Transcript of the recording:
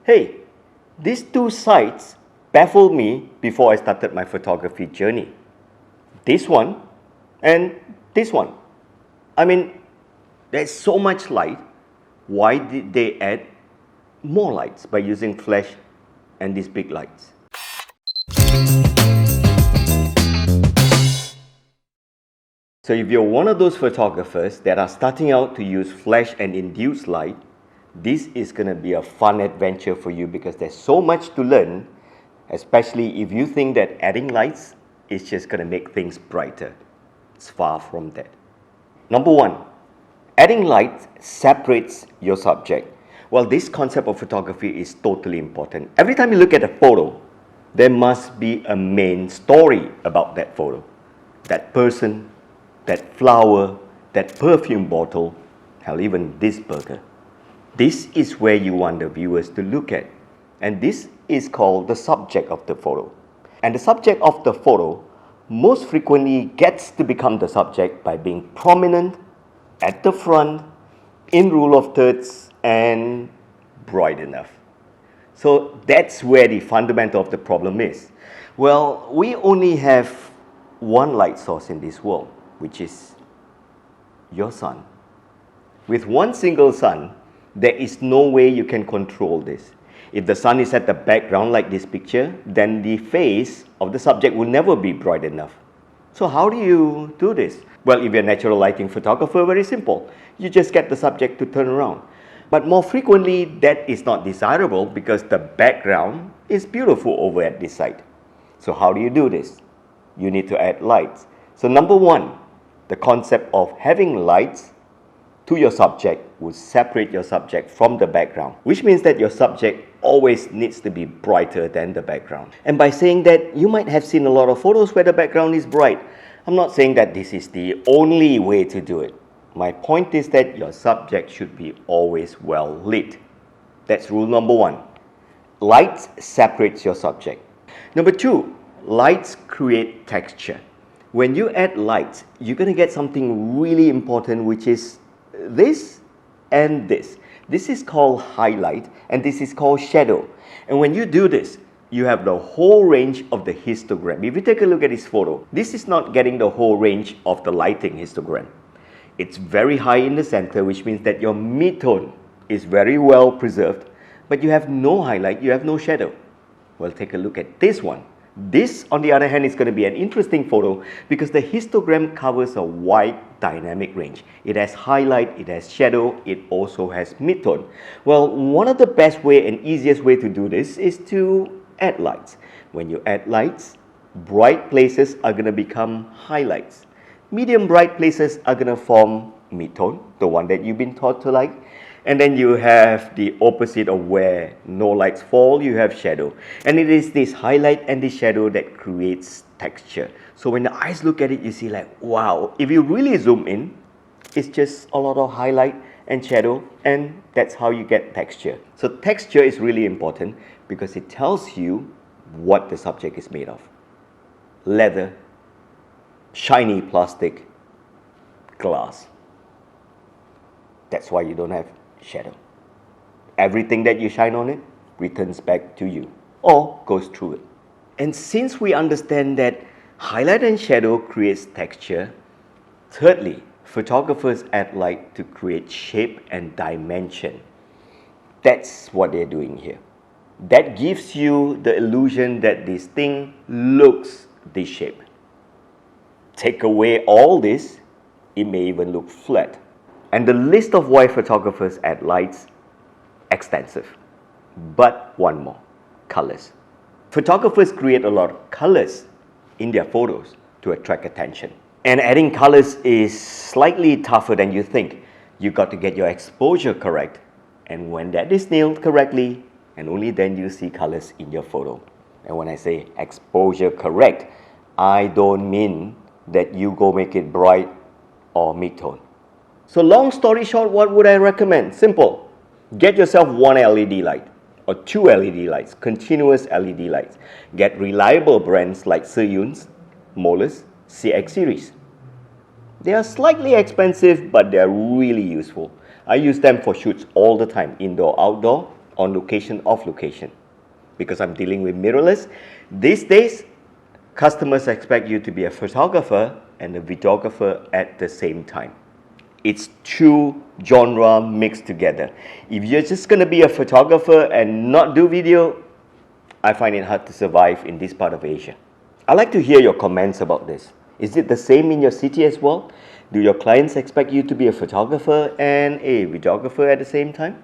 Hey, these two sites baffled me before I started my photography journey. This one and this one. I mean, there's so much light. Why did they add more lights by using flash and these big lights? So if you're one of those photographers that are starting out to use flash and induced light, this is going to be a fun adventure for you because there's so much to learn, especially if you think that adding lights is just going to make things brighter. It's far from that. Number one, adding light separates your subject. Well, this concept of photography is totally important. Every time you look at a photo, there must be a main story about that photo. That person, that flower, that perfume bottle, hell, even this burger. This is where you want the viewers to look at. And this is called the subject of the photo. And the subject of the photo most frequently gets to become the subject by being prominent, at the front, in rule of thirds, and bright enough. So that's where the fundamental of the problem is. Well, we only have one light source in this world, which is your sun. With one single sun, there is no way you can control this. If the sun is at the background like this picture, then the face of the subject will never be bright enough. So how do you do this? Well, if you're a natural lighting photographer, very simple. You just get the subject to turn around. But more frequently, that is not desirable because the background is beautiful over at this side. So how do you do this? You need to add lights. So number one, the concept of having lights to your subject will separate your subject from the background, which means that your subject always needs to be brighter than the background. And by saying that, you might have seen a lot of photos where the background is bright. I'm not saying that this is the only way to do it. My point is that your subject should be always well lit. That's rule number one. Lights separates your subject. Number two, lights create texture. When you add lights, you're going to get something really important, which is this and this. This is called highlight and this is called shadow. And when you do this, you have the whole range of the histogram. If you take a look at this photo, this is not getting the whole range of the lighting histogram. It's very high in the center, which means that your mid-tone is very well preserved, but you have no highlight, you have no shadow. Well, take a look at this one. This, on the other hand, is going to be an interesting photo because the histogram covers a wide dynamic range. It has highlight, it has shadow, it also has midtone. Well, one of the best way and easiest way to do this is to add lights. When you add lights, bright places are going to become highlights. Medium bright places are going to form midtone, the one that you've been taught to like. And then you have the opposite of where no lights fall, you have shadow. And it is this highlight and the shadow that creates texture. So when the eyes look at it, you see like, wow. If you really zoom in, it's just a lot of highlight and shadow, and that's how you get texture. So texture is really important because it tells you what the subject is made of. Leather, shiny plastic, glass. That's why you don't have shadow. Everything that you shine on it returns back to you or goes through it. And since we understand that highlight and shadow creates texture, thirdly, photographers add light to create shape and dimension. That's what they're doing here. That gives you the illusion that this thing looks this shape. Take away all this, it may even look flat. And the list of why photographers add lights, extensive. But one more, colors. Photographers create a lot of colors in their photos to attract attention. And adding colors is slightly tougher than you think. You got to get your exposure correct. And when that is nailed correctly, and only then you see colors in your photo. And when I say exposure correct, I don't mean that you go make it bright or mid-tone. So long story short, what would I recommend? Simple. Get yourself one LED light or two LED lights, continuous LED lights. Get reliable brands like Seyun's, Moelis, CX series. They are slightly expensive, but they are really useful. I use them for shoots all the time, indoor, outdoor, on location, off location. Because I'm dealing with mirrorless, these days, customers expect you to be a photographer and a videographer at the same time. It's two genre mixed together. If you're just going to be a photographer and not do video, I find it hard to survive in this part of Asia. I'd like to hear your comments about this. Is it the same in your city as well? Do your clients expect you to be a photographer and a videographer at the same time?